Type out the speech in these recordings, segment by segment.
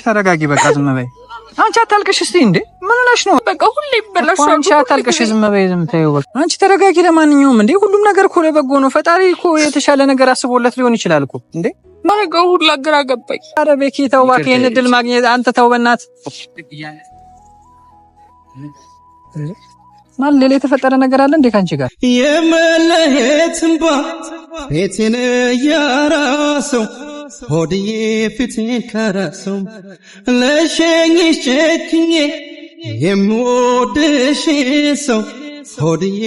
ተረጋጊ በቃ ዝም በይ አንቺ አታልቅሽ እስቲ እንዴ ምን ሆነሽ ነው በቃ ሁሌ ይበላሽ አንቺ አታልቅሽ ዝም በይ ዝም ተይው በቃ አንቺ ተረጋጊ ለማንኛውም እንዴ ሁሉም ነገር እኮ ለበጎ ነው ፈጣሪ እኮ የተሻለ ነገር አስቦለት ሊሆን ይችላል እኮ እንዴ ማረጋው ሁሉ አገራ ገባኝ አረ ቤኪ ተው እባክህ ይሄን እድል ማግኘት አንተ ተው በእናትህ ማን ሌላ የተፈጠረ ነገር አለ እንዴ ካንቺ ጋር የመለየትንባ ቤቴን ያራሰው ሆድዬ ፊቴን ካራሰው ለሸኝሽ ጨክኜ የምወድሽ ሰው ሆድዬ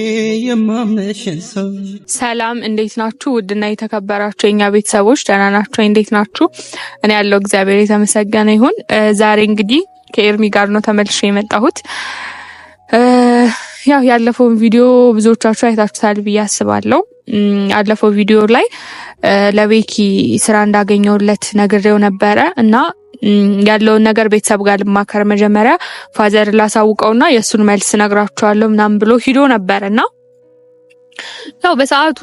የማምነሽን ሰው ሰላም እንዴት ናችሁ ውድና የተከበራችሁ የኛ ቤተሰቦች ደህና ናችሁ እንዴት ናችሁ እኔ ያለው እግዚአብሔር የተመሰገነ ይሁን ዛሬ እንግዲህ ከኤርሚ ጋር ነው ተመልሼ የመጣሁት ያው ያለፈውን ቪዲዮ ብዙዎቻችሁ አይታችሁታል ብዬ አስባለሁ ያለፈው ቪዲዮ ላይ ለቤኪ ስራ እንዳገኘውለት ነግሬው ነበረ እና ያለውን ነገር ቤተሰብ ጋር ልማከር መጀመሪያ ፋዘር ላሳውቀውና የሱን መልስ ነግራችኋለሁ ምናምን ብሎ ሂዶ ነበርና ያው በሰዓቱ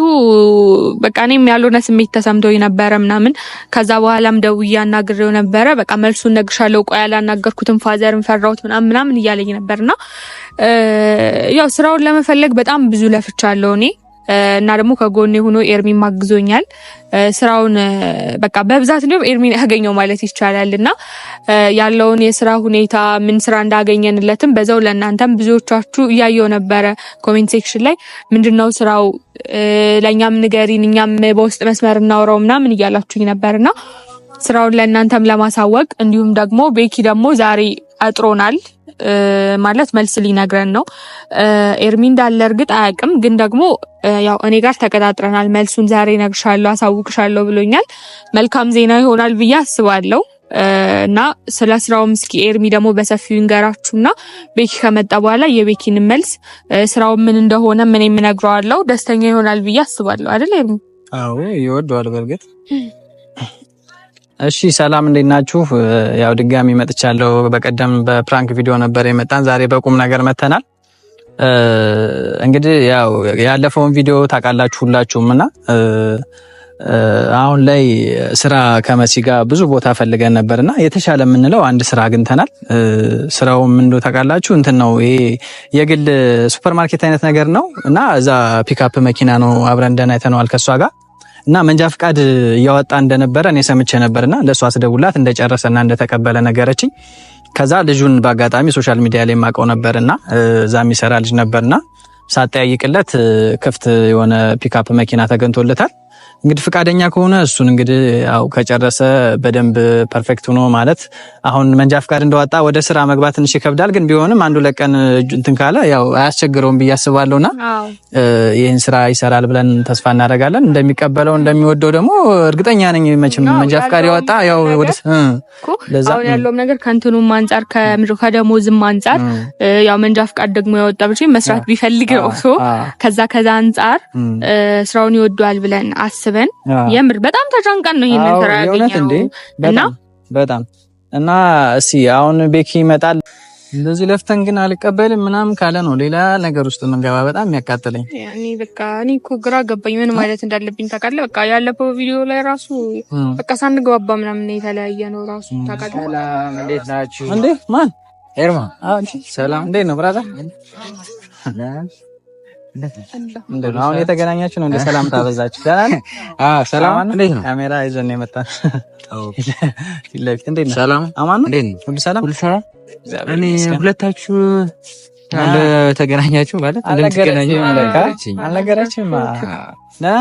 በቃ እኔም ያልሆነ ስሜት ተሰምቶኝ ነበር ምናምን ከዛ በኋላም ደውዬ አናግሬው ነበር በቃ መልሱን ነግርሻለሁ ቆይ ያላናገርኩትን ፋዘርን ፈራውት ምናምን እያለኝ ነበርና ያው ስራውን ለመፈለግ በጣም ብዙ ለፍቻለሁ እኔ እና ደግሞ ከጎኔ ሆኖ ኤርሚ ማግዞኛል ስራውን በቃ በብዛት ነው ኤርሚን ያገኘው ማለት ይቻላልና ያለውን የስራ ሁኔታ ምን ስራ እንዳገኘንለትም በዛው ለእናንተም ብዙዎቻችሁ ያያዩ ነበር ኮሜንት ሴክሽን ላይ ምንድነው ስራው ለኛም ንገሪን እኛም በውስጥ መስመር እናወራው ምናምን ይያላችሁኝ ነበርና ስራውን ለእናንተም ለማሳወቅ እንዲሁም ደግሞ ቤኪ ደግሞ ዛሬ አጥሮናል ማለት መልስ ሊነግረን ነው ኤርሚ እንዳለ እርግጥ አያውቅም ግን ደግሞ ያው እኔ ጋር ተቀጣጥረናል መልሱን ዛሬ ነግርሻለሁ አሳውቅሻለሁ ብሎኛል መልካም ዜና ይሆናል ብዬ አስባለሁ እና ስለ ስራውም እስኪ ኤርሚ ደግሞ በሰፊው ይንገራችሁና ቤኪ ከመጣ በኋላ የቤኪን መልስ ስራው ምን እንደሆነ ምን የምነግረዋለሁ ደስተኛ ይሆናል ብዬ አስባለሁ አይደል ኤርሚ አዎ ይወደዋል በርግጥ እሺ ሰላም እንዴት ናችሁ ያው ድጋሚ መጥቻለሁ በቀደም በፕራንክ ቪዲዮ ነበር የመጣን ዛሬ በቁም ነገር መተናል እንግዲህ ያው ያለፈውን ቪዲዮ ታውቃላችሁ ሁላችሁምና አሁን ላይ ስራ ከመሲ ጋር ብዙ ቦታ ፈልገን ነበርና የተሻለ የምንለው አንድ ስራ አግኝተናል ስራው ምን እንደው ታውቃላችሁ እንትን ነው ይሄ የግል ሱፐርማርኬት አይነት ነገር ነው እና እዛ ፒክአፕ መኪና ነው አብረን እንደናይተነዋል ከሷ ጋር እና መንጃ ፍቃድ ያወጣ እንደነበረ እኔ ሰምቼ ነበርና ለሷ አስደውላት እንደጨረሰና እንደተቀበለ ነገረችኝ ከዛ ልጁን በአጋጣሚ ሶሻል ሚዲያ ላይ ማቀው ነበርና እዛ የሚሰራ ልጅ ነበርና ሳጠያይቅለት ክፍት የሆነ ፒክአፕ መኪና ተገንቶለታል እንግዲህ ፍቃደኛ ከሆነ እሱን እንግዲህ ያው ከጨረሰ በደንብ ፐርፌክት ሆኖ ማለት አሁን መንጃ ፍቃድ እንደወጣ ወደ ስራ መግባት ትንሽ ይከብዳል ግን ቢሆንም አንዱ ለቀን እንትን ካለ ያው አያስቸግረውም ብያስባለሁና ይሄን ስራ ይሰራል ብለን ተስፋ እናደርጋለን እንደሚቀበለው እንደሚወደው ደግሞ እርግጠኛ ነኝ መቼም መንጃ ፍቃድ ያወጣ ያው ወደ ለዛ አሁን ያለው ነገር ከንቱኑም አንፃር ከደሞዝም አንፃር ያው መንጃ ፍቃድ ደግሞ ያወጣ ብቻ መስራት ቢፈልግ ነው ከዛ አንፃር ስራውን ይወደዋል ብለን አስበን የምር በጣም ተጨንቀን ነው ይሄንን ስራ ያገኘው እና እና እሺ አሁን ቤኪ ይመጣል እንደዚህ ለፍተን ግን አልቀበልም ምናምን ካለ ነው ሌላ ነገር ውስጥ መንገባ በጣም የሚያቃጥለኝ ያኔ በቃ እኔ እኮ ግራ ገባኝ ምን ማለት እንዳለብኝ ታውቃለህ በቃ ያለፈው ቪዲዮ ላይ ራሱ በቃ ሳንግባባ ምናምን የተለያየ ነው ራሱ ታውቃለህ ሰላም እንዴት ናችሁ እንዴ ማን ኤርማ ሰላም እንዴት ነው ብራዛ እንደው አሁን የተገናኛችሁ ነው እንደ ሰላም ታበዛችሁ ደህና ሰላም እንዴት ነው ካሜራ ይዘን የመጣን እንዴት ነው ሰላም አማን እንዴት ነው ሁሉ ሰላም እኔ ሁለታችሁ አንድ ተገናኛችሁ ማለት እንደምትገናኙ አልነገረችም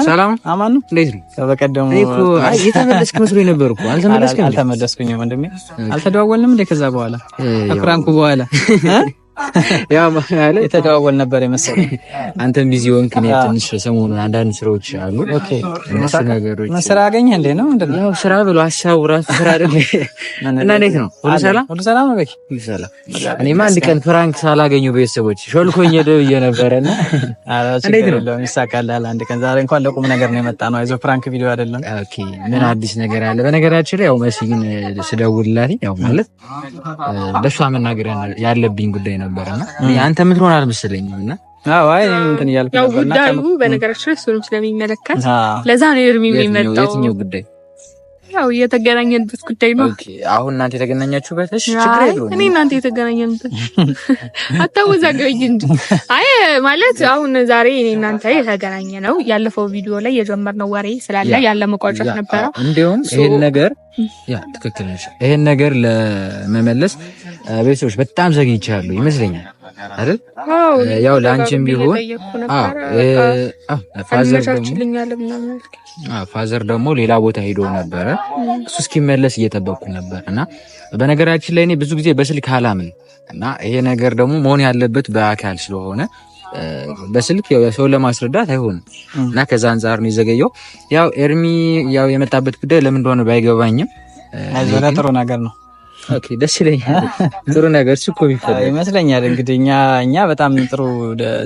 ሰላም አማን ነው እንዴት ነው በቀደሙ እኮ የተመለስክ መስሎኝ ነበር እኮ አልተመለስኩኝም ወንድሜ አልተደዋወልንም እንደ ከዛ በኋላ አፍራንኩ በኋላ ያው ማለት የተደዋወል ነበር የመሰለኝ አንተም ቢዚ ሆንክ ነው ትንሽ ሰሞኑን አንዳንድ ስራዎች አሉ ኦኬ እነሱ ነገሮች ስራ አገኘህ እንዴ ነው እንደው ያው ስራ ብሎ ሐሳቡ ራሱ ስራ አይደል እና እንዴት ነው ሁሉ ሰላም ነው በቂ ሁሉ ሰላም እኔማ አንድ ቀን ፍራንክ ሳላገኘው ቤተሰቦች ሾልኮኝ ደውዬ ነበርና እንዴት ነው ይሳካልሃል አንድ ቀን ዛሬ እንኳን ለቁም ነገር ነው የመጣ ነው አይዞህ ፍራንክ ቪዲዮ አይደለም ኦኬ ምን አዲስ ነገር አለ በነገራችን ላይ ያው መሲግን ስደውልላት ያው ማለት ለሷ መናገር ያለብኝ ጉዳይ ነበርና አንተ ምን ትሆናል መሰለኝና አዎ አይ እንትን ያልኩ ነበርና ጉዳዩ በነገራችን ላይ እሱንም ስለሚመለከት ለዛ ነው ኤርሚ የሚመጣው የትኛው ጉዳይ ያው የተገናኘንበት ጉዳይ ነው። ኦኬ አሁን እናንተ የተገናኛችሁበት እሺ ችግር የለውም። እኔ እናንተ የተገናኘንበት አታወዛገኝ እንጂ አይ ማለት አሁን ዛሬ እኔ እናንተ የተገናኘ ነው። ያለፈው ቪዲዮ ላይ የጀመርነው ወሬ ስላለ ያለ መቋጨት ነበር። እንዴውም ይሄን ነገር ያ ትክክል ነሽ። ይሄን ነገር ለመመለስ ቤተሰቦች በጣም ዘግይቻለሁ ይመስለኛል አይደል? ያው ላንቺም ቢሆን ፋዘር ደግሞ ሌላ ቦታ ሄዶ ነበረ። እሱ እስኪመለስ እየጠበቅኩ ነበር እና በነገራችን ላይ እኔ ብዙ ጊዜ በስልክ አላምን እና ይሄ ነገር ደግሞ መሆን ያለበት በአካል ስለሆነ በስልክ ያው ሰው ለማስረዳት አይሆንም እና ከዛ አንፃር ነው የዘገየው። ያው ኤርሚ ያው የመጣበት ጉዳይ ለምን እንደሆነ ባይገባኝም አይዞህ ጥሩ ነገር ነው። ኦኬ ደስ ይለኛል። ጥሩ ነገር እኮ ቢፈልግ ይመስለኛል። እንግዲህ እኛ በጣም ጥሩ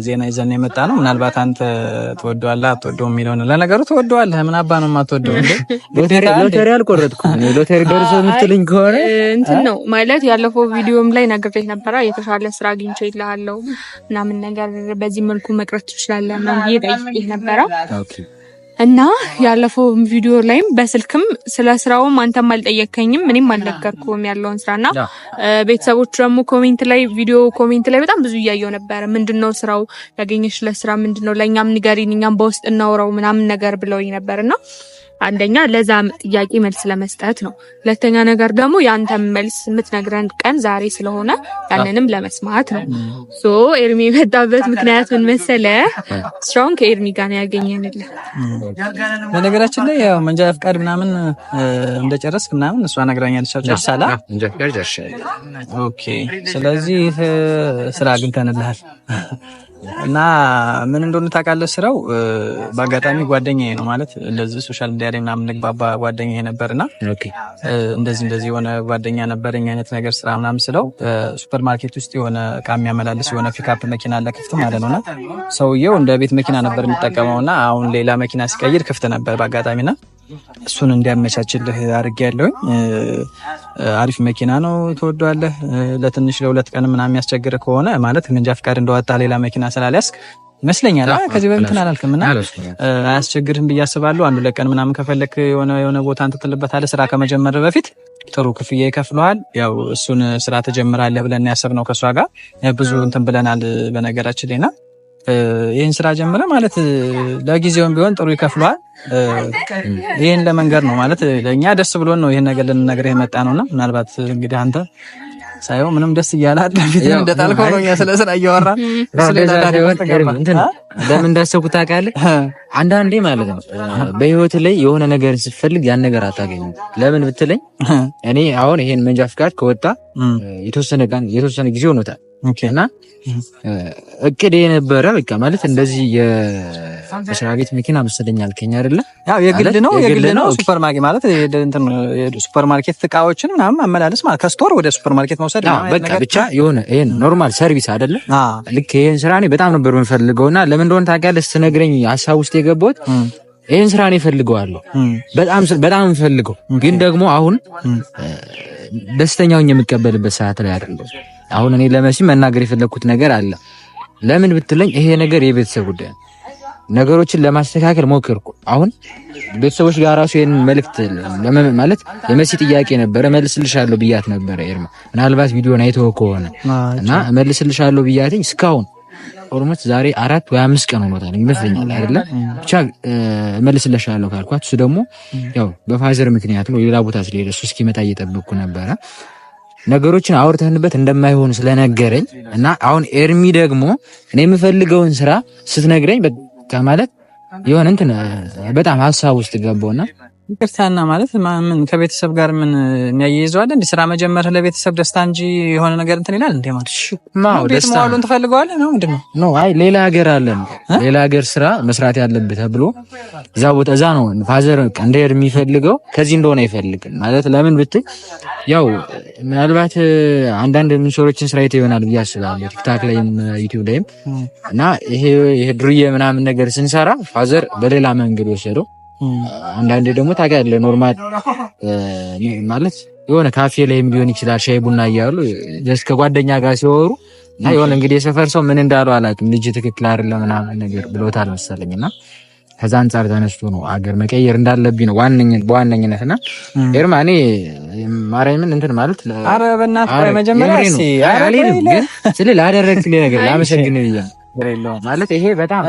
ዜና ይዘን የመጣ ነው። ምናልባት አንተ ትወደዋለህ አትወደውም የሚለው ነው። ለነገሩ ትወደዋለህ። ምን አባ ነው የማትወደው እንዴ? ሎተሪ አልቆረጥኩም። ሎተሪ ደርሶ የምትልኝ ከሆነ እንትን ነው ማለት ያለፈው ቪዲዮም ላይ ነግሬህ ነበር። የተሻለ ስራ አግኝቼ ይልሃለሁ ምናምን ነገር በዚህ መልኩ መቅረት ትችላለህ ምናምን እየጠየቅህ ነበር። ኦኬ እና ያለፈው ቪዲዮ ላይም በስልክም ስለ ስራውም አንተም አልጠየከኝም እኔም አልነገርኩም ያለውን ስራና ቤተሰቦች ደግሞ ኮሜንት ላይ በጣም ብዙ እያየው ነበር። ምንድነው ስራው ያገኘሽ ለስራ ምንድነው ለኛም ንገሪን እኛም በውስጥ እናውራው ምናምን ነገር ብለውኝ ነበርና አንደኛ ለዛ ጥያቄ መልስ ለመስጠት ነው። ሁለተኛ ነገር ደግሞ ያንተ መልስ የምትነግረን ቀን ዛሬ ስለሆነ ያንንም ለመስማት ነው። ሶ ኤርሚ የመጣበት ምክንያት ምን መሰለህ? ስራውን ከኤርሚ ጋር ነው ያገኘንልህ። በነገራችን ላይ ያው መንጃ ፍቃድ ምናምን እንደጨረስክ ምናምን እሷ ነግራኛለች። ጨርሳላ? መንጃ ፍቃድ ጨርሻለሁ። ኦኬ ስለዚህ ስራ አግኝተንልሃል። እና ምን እንደሆነ ታውቃለህ? ስራው በአጋጣሚ ጓደኛዬ ነው ማለት እንደዚህ ሶሻል ሚዲያ ላይ ምናምን ንግባባ ጓደኛዬ ነበርና እንደዚህ የሆነ ጓደኛ ነበረኝ አይነት ነገር ስራ ምናምን ስለው ሱፐር ማርኬት ውስጥ የሆነ እቃ የሚያመላልስ የሆነ ፒክአፕ መኪና አለ ክፍት ማለት ነውና ሰውየው እንደ ቤት መኪና ነበር የሚጠቀመውና አሁን ሌላ መኪና ሲቀይር ክፍት ነበር በአጋጣሚና እሱን እንዲያመቻችልህ አድርጌያለሁኝ። አሪፍ መኪና ነው ትወደዋለህ። ለትንሽ ለሁለት ቀን ምናምን የሚያስቸግር ከሆነ ማለት መንጃ ፍቃድ እንደወጣ ሌላ መኪና ስላልያዝክ ይመስለኛል ከዚህ በፊት አላልክምና አያስቸግርህም ብዬ አስባለሁ። አንዱ ለቀን ምናምን ከፈለክ የሆነ ቦታ እንትልበታለህ ስራ ከመጀመር በፊት ጥሩ ክፍያ ይከፍለዋል። ያው እሱን ስራ ተጀምራለህ ብለን ያሰብነው ከሷ ጋር ብዙ እንትን ብለናል በነገራችን ላይና ይሄን ስራ ጀምረ ማለት ለጊዜውም ቢሆን ጥሩ ይከፍለዋል። ይሄን ለመንገር ነው ማለት ለኛ ደስ ብሎን ነው ይሄን ነገር ልንነግርህ የመጣ ነውና ምናልባት እንግዲህ አንተ ሳይው ምንም ደስ እያለ አዳፊት እንደጣልከው ነው ስለ ስራ እያወራን ለምን እንዳሰብኩት ታውቃለህ? አንዳንዴ ማለት ነው በህይወት ላይ የሆነ ነገር ስትፈልግ ያን ነገር አታገኝም። ለምን ብትለኝ እኔ አሁን ይሄን መንጃ ፍቃድ ከወጣ የተወሰነ ጊዜ ሆኖታል እና እቅድ የነበረ በቃ ማለት እንደዚህ የመስሪያ ቤት መኪና መሰለኝ አልከኝ አይደለ? ያው የግል ነው ሱፐር ማርኬት ማለት እንትን ሱፐር ማርኬት እቃዎችን ምናምን ማመላለስ ማለት ከስቶር ወደ ሱፐር ማርኬት መውሰድ ነው። በቃ ብቻ የሆነ ይሄን ኖርማል ሰርቪስ አይደለ? ልክ ይሄን ስራ እኔ በጣም ነበር የምፈልገውና ለምን እንደሆነ ታውቃለህ? ስትነግረኝ ሀሳብ ውስጥ የገባሁት ይሄን ስራ እኔ እፈልገዋለሁ በጣም የምፈልገው ግን ደግሞ አሁን ደስተኛውን የምቀበልበት ሰዓት ላይ አይደለም። አሁን እኔ ለመሲ መናገር የፈለኩት ነገር አለ። ለምን ብትለኝ ይሄ ነገር የቤተሰብ ጉዳይ ነው። ነገሮችን ለማስተካከል ሞክርኩ። አሁን ቤተሰቦች ጋር ራሱ ይሄን መልእክት ማለት የመሲ ጥያቄ ነበረ መልስልሻለሁ ብያት ነበረ ኤርማ ምናልባት ቪዲዮን አይተው ከሆነ እና መልስልሻለሁ ብያትኝ እስካሁን ኦልሞስት ዛሬ 4 ወይ 5 ቀን ሆኖታል ይመስለኛል አይደለ? ብቻ መልስልሻለሁ ካልኳት እሱ ደግሞ ያው በፋዘር ምክንያት ነው ሌላ ቦታ ስለሄደ እሱ እስኪመጣ እየጠበቅኩ ነበረ። ነገሮችን አውርተንበት እንደማይሆን ስለነገረኝ እና አሁን ኤርሚ ደግሞ እኔ የምፈልገውን ስራ ስትነግረኝ በቃ ማለት የሆነ እንትን በጣም ሀሳብ ውስጥ ገባውና ይቅርታና ማለት ምን ከቤተሰብ ጋር ምን የሚያያይዘው አለ እንዴ? ስራ መጀመር ለቤተሰብ ደስታ እንጂ የሆነ ነገር እንትን ይላል እንዴ? ማለት ማው ደስታ ነው ትፈልገዋለህ ነው ምንድነው? ኖ አይ ሌላ ሀገር አለን ሌላ ሀገር ስራ መስራት ያለበት ተብሎ እዛ ነው ፋዘር እንደ የሚፈልገው ከዚህ እንደሆነ አይፈልግም ማለት ለምን ብትይ ያው ምናልባት አንዳንድ ምንሶሮችን ስራ ይሆናል ብዬ አስባለሁ ቲክታክ ላይም ዩቲዩብ ላይም እና ይሄ ድርዬ ምናምን ነገር ስንሰራ ፋዘር በሌላ መንገድ ወሰደው። አንዳንዴ ደግሞ ታውቃለህ ኖርማል ማለት የሆነ ካፌ ላይም ሊሆን ይችላል ሻይ ቡና እያሉ ጀስት ከጓደኛ ጋር ሲወሩ እና የሆነ እንግዲህ የሰፈር ሰው ምን እንዳለው አላውቅም ልጅ ትክክል አይደለም ምናምን ነገር ብሎታል መሰለኝና ከዛ አንፃር ተነስቶ ነው አገር መቀየር እንዳለብኝ ነው በዋነኝነትና ኤርማ እኔ ማርያምን እንትን ማለት ኧረ በእናትህ መጀመሪያ ግን ስለ ላደረግልኝ ነገር ላመሰግን ብዬ ማለት ይሄ በጣም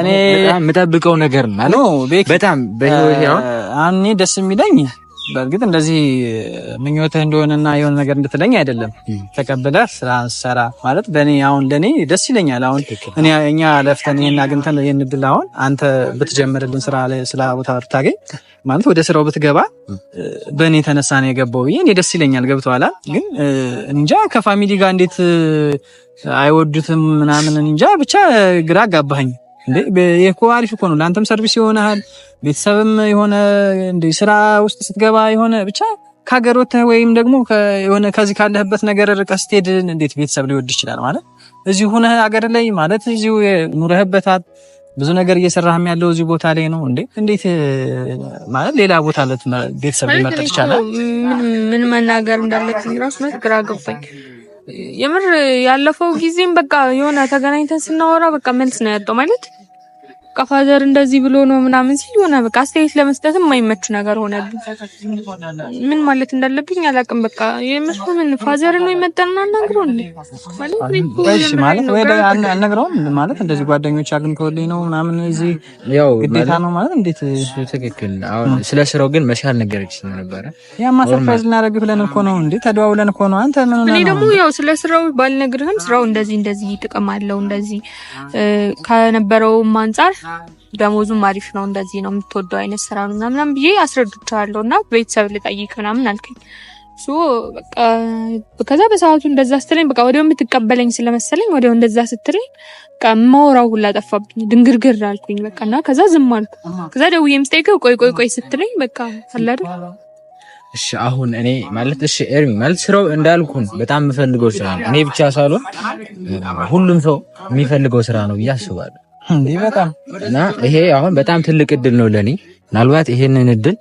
የምጠብቀው ነገር ማለት በጣም በህይወቴ አሁን እኔ ደስ የሚለኝ በእርግጥ እንደዚህ ምኞትህ እንደሆነና የሆነ ነገር እንድትለኝ አይደለም። ተቀበለህ ስራ ሰራ ማለት በእኔ አሁን ለኔ ደስ ይለኛል። አሁን እኛ ለፍተን ይሄን አግኝተን ይሄን እድል አሁን አንተ ብትጀምርልን ስራ ቦታ ብታገኝ ማለት ወደ ስራው ብትገባ በእኔ ተነሳ ነው የገባው ብዬ እኔ ደስ ይለኛል። ገብቶሃል? ግን እንጃ ከፋሚሊ ጋር እንዴት አይወዱትም ምናምን እንጃ ብቻ ግራ አጋባኸኝ። እንዴ የኮ አሪፍ እኮ ነው ለአንተም ሰርቪስ ይሆናል፣ ቤተሰብም የሆነ እንደ ስራ ውስጥ ስትገባ የሆነ ብቻ ከሀገር ወጥተህ ወይም ደግሞ የሆነ ከዚህ ካለህበት ነገር ርቀህ ስትሄድ እንዴት ቤተሰብ ሊወድ ይችላል? ማለት እዚሁ ሆነህ ሀገር ላይ ማለት እዚሁ ኑረህበታል፣ ብዙ ነገር እየሰራህም ያለው እዚሁ ቦታ ላይ ነው። እንዴት ማለት ሌላ ቦታ ቤተሰብ ሊመርጥ ይችላል? ምን መናገር እንዳለብኝ ራሱ ግራ ገባኝ። የምር ያለፈው ጊዜም በቃ የሆነ ተገናኝተን ስናወራ በቃ መልስ ነው ያጣው ማለት ፋዘር እንደዚህ ብሎ ነው ምናምን ሲል ሆነ በቃ አስተያየት ለመስጠትም የማይመች ነገር ሆነብኝ። ምን ማለት እንዳለብኝ አላውቅም። በቃ የምስምን ፋዘር ነው ይመጣና አናግረው እንዴ ማለት ወይ አናግረው ማለት እንደዚህ ጓደኞች አግኝተውልኝ ነው ምናምን እዚህ ያው ግዴታ ነው ማለት እንዴት ትክክል። አሁን ስለ ስራው ግን መሻል ነገርሽ ነበር። ያማ ሰርፕራይዝ እናደርግ ብለን እኮ ነው እንዴ ተደዋውለን እኮ ነው። አንተ ምን ነው እኔ ደግሞ ያው ስለ ስራው ባልነግርህም ስራው እንደዚህ ጥቅም አለው እንደዚህ ከነበረው አንፃር ደሞዙም አሪፍ ነው እንደዚህ ነው የምትወደው አይነት ስራ ነው ምናምን ብዬ አስረድቻለሁና ቤተሰብ ልጠይቅ ምናምን አልከኝ። በቃ ከዛ በሰዓቱ እንደዛ ስትለኝ በቃ ወዲያው የምትቀበለኝ ስለመሰለኝ ወዲያው እንደዛ ስትለኝ በቃ ማውራው ሁላ ጠፋብኝ፣ ድንግርግር አልኩኝ በቃና ከዛ ዝም አልኩ። ከዛ ደውዬ የምስጠይቀው ቆይ ስትለኝ በቃ አላደ እሺ አሁን እኔ ማለት እሺ ኤርሚ ማለት ስራው እንዳልኩን በጣም የምፈልገው ስራ ነው። እኔ ብቻ ሳልሆን ሁሉም ሰው የሚፈልገው ስራ ነው ብዬ አስባለሁ። እንዴ በጣም እና ይሄ አሁን በጣም ትልቅ እድል ነው ለኔ። ምናልባት ይሄንን እድል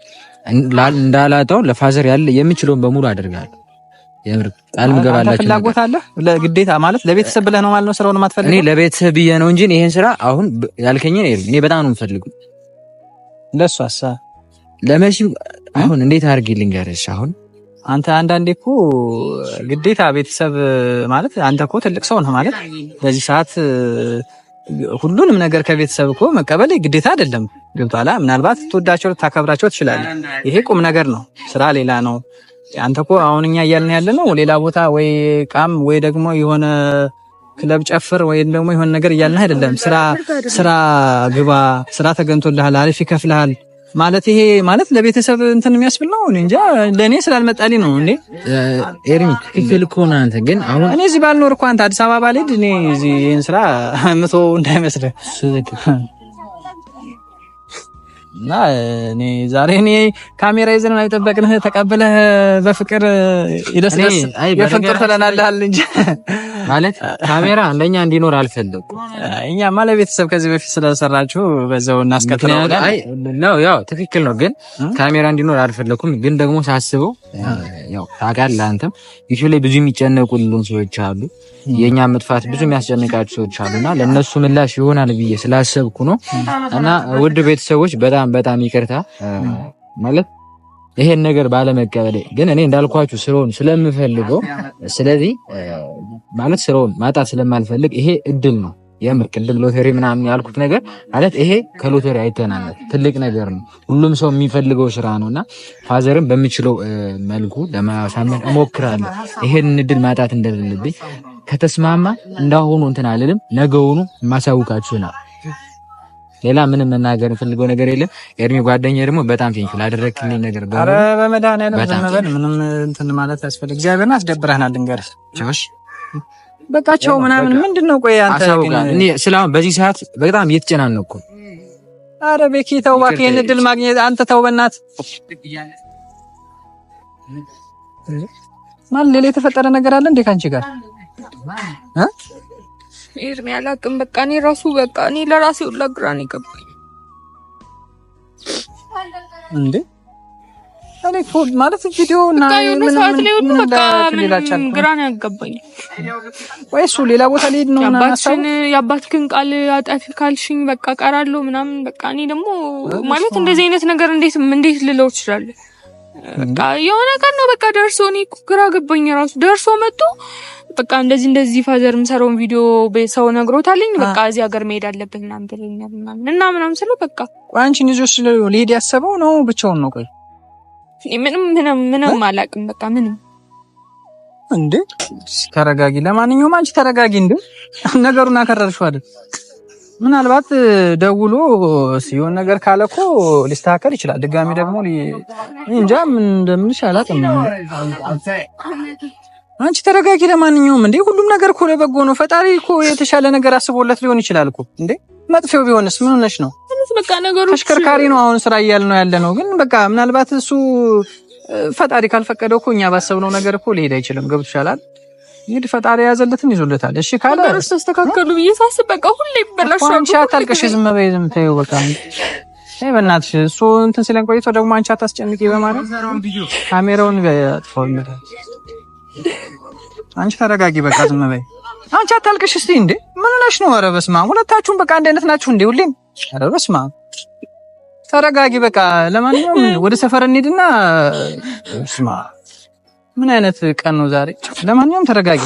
እንዳላጣው ለፋዘር ያለ የምችለውን በሙሉ አደርጋለሁ። የምር ቃል ምገባላችሁ። ፍላጎት አለ ለግዴታ ማለት ለቤተሰብ ብለህ ነው ማለት ነው ስራውን ማትፈልገው? እኔ ለቤተሰብ ብዬ ነው እንጂ ይሄን ስራ አሁን ያልከኝን እኔ በጣም ነው የምፈልገው። ለሷሳ ለመሲ አሁን እንዴት አድርጊልኝ ጋርሽ አሁን አንተ አንዳንዴ እኮ ግዴታ ቤተሰብ ማለት አንተ እኮ ትልቅ ሰው ነህ ማለት በዚህ ሰዓት ሁሉንም ነገር ከቤተሰብ እኮ መቀበል ግዴታ አይደለም። ገብቶሃል? ምናልባት ትወዳቸው ልታከብራቸው ትችላለህ። ይሄ ቁም ነገር ነው። ስራ ሌላ ነው። አንተ እኮ አሁን እኛ እያልን ያለ ነው ሌላ ቦታ ወይ ቃም ወይ ደግሞ የሆነ ክለብ ጨፍር ወይም ደግሞ የሆነ ነገር እያልን አይደለም። ስራ ግባ፣ ስራ ተገንቶልሃል፣ አሪፍ ይከፍልሃል ማለት ይሄ ማለት ለቤተሰብ እንትን የሚያስብል ነው እንጂ ለኔ ስላልመጣልኝ ነው እንዴ ኤርሚ ትክክል እኮ ነው። አንተ ግን አሁን እኔ እዚህ ባልኖር እኮ አንተ አዲስ አበባ ባልሄድ እኔ እዚህ ይሄን ስራ መቶ እንዳይመስልህ እና እኔ ዛሬ ካሜራ ይዘን አይጠበቅንህ ተቀበለህ በፍቅር ይደስደስ የፍቅር ተለናልሃል እንጂ ማለት ካሜራ እንደኛ እንዲኖር አልፈለኩም። እኛማ ለቤተሰብ ከዚህ በፊት ስለሰራችሁ በዛው እናስከትለው ነው። ያው ትክክል ነው፣ ግን ካሜራ እንዲኖር አልፈለኩም። ግን ደግሞ ሳስበው ያው ታውቃለህ አንተም ዩቲዩብ ላይ ብዙ የሚጨነቁልን ሰዎች አሉ፣ የኛ መጥፋት ብዙ የሚያስጨንቃቸው ሰዎች አሉና ለነሱ ምላሽ ይሆናል ብዬ ስላሰብኩ ነው። እና ውድ ቤተሰቦች በጣም ይቅርታ ማለት ይሄን ነገር ባለመቀበሌ። ግን እኔ እንዳልኳችሁ ስራውን ስለምፈልገው ስለዚህ ማለት ስራውን ማጣት ስለማልፈልግ ይሄ እድል ነው። የምር ቅድም ሎተሪ ምናምን ያልኩት ነገር ማለት ይሄ ከሎተሪ አይተናነስ ትልቅ ነገር ነው። ሁሉም ሰው የሚፈልገው ስራ ነውና ፋዘርን በሚችለው መልኩ ለማሳመን እሞክራለሁ። ይሄን እድል ማጣት እንደሌለብኝ ከተስማማ እንዳሁኑ እንትን አልልም። ነገውኑ ማሳውቃችሁ ነው። ሌላ ምንም መናገር ፈልገው ነገር የለም። ኤርሚ ጓደኛዬ ደግሞ በጣም ቴንኪው ላደረክልኝ ነገር ኧረ በመድኃኒዓለም ምንም እንትን ማለት ያስፈልግ እግዚአብሔርን አስደብረህናል። ልንገርህ ቻውሽ በቃቸው ምናምን ምንድነው? ቆይ አንተ ግን እኔ ስላም በዚህ ሰዓት በጣም እየተጨናነኩ። አረ ቤኪ ተው እባክህ፣ ይሄን እድል ማግኘት አንተ ተው በእናትህ። ማለት ሌላ የተፈጠረ ነገር አለ እንዴ ካንቺ ጋር? ኤርሚ አላውቅም። በቃ እኔ ራሱ በቃ እኔ ለራሴ ሁላ ግራ ነው የገባኝ። እንዴ እኔ ማለት ቪዲዮ እና ምን ሰዓት ላይ ሁሉ በቃ ምን ግራ ነው ያጋባኝ። ወይስ ሌላ ቦታ ልሄድ ነው እና የአባትህን ቃል አጣፊ ካልሽኝ በቃ ቀራለሁ ምናምን በቃ እኔ ደግሞ ማለት እንደዚህ አይነት ነገር እንዴት ልለው እችላለሁ? በቃ የሆነ ቀን ነው በቃ ደርሶ እኔ ግራ ገባኝ። ራሱ ደርሶ መጥቶ በቃ እንደዚህ ፋዘር ምሰራውን ቪዲዮ በሰው ነግሮታልኝ በቃ እዚህ ሀገር መሄድ አለብህ ምናምን ብለኛል ምናምን ስለው በቃ አንቺን ይዞሽ ሊሄድ ያሰበው ነው ብቻውን ነው? ቆይ ምንም አላውቅም በቃ ምንም። እንዴ ተረጋጊ። ለማንኛውም አንቺ ተረጋጊ። እንዴ ነገሩን አከረርሽው አይደል? ምናልባት ደውሎ ሲሆን ነገር ካለኮ ሊስተካከል ይችላል። ድጋሚ ደግሞ እንጃ ምን እንደምልሽ አላውቅም። አንቺ ተረጋጊ። ለማንኛውም እንዴ ሁሉም ነገር እኮ ለበጎ ነው። ፈጣሪ እኮ የተሻለ ነገር አስቦለት ሊሆን ይችላል እኮ። እንዴ መጥፎው ቢሆንስ ምን ሆነሽ ነው? በቃ ነገሩ ተሽከርካሪ ነው አሁን ስራ እያልን ነው ግን በቃ ምናልባት እሱ ፈጣሪ ካልፈቀደው እኮ እኛ ባሰብነው ነገር እኮ ሊሄድ አይችልም። ገብቶሻል? እንግዲህ ፈጣሪ ያዘለትን ይዞለታል። እሺ ካለ ነገሮች ተስተካከሉ ብዬ ሳስብ በቃ ሁሌ ይበላሻል። አንቺ አታልቅሽ፣ ዝም በይ፣ ዝም ተይው በቃ። አይ በእናትሽ እሱ እንትን ሲለን ቆይቶ ደግሞ አንቺ አታስጨንቂ በማለት ካሜራውን ያጥፋው ይመጣል። አንቺ ተረጋጊ በቃ፣ ዝም በይ። አንቺ አታልቅሽ እስቲ። እንዴ ምን ሆነሽ ነው? ኧረ በስመ አብ፣ ሁለታችሁም በቃ አንድ አይነት ናችሁ እንዴ ሁሌም? ኧረ በስመ አብ፣ ተረጋጊ በቃ። ለማንኛውም ወደ ሰፈር እንሂድና በስመ አብ ምን አይነት ቀን ነው ዛሬ? ለማንኛውም ተረጋጊ።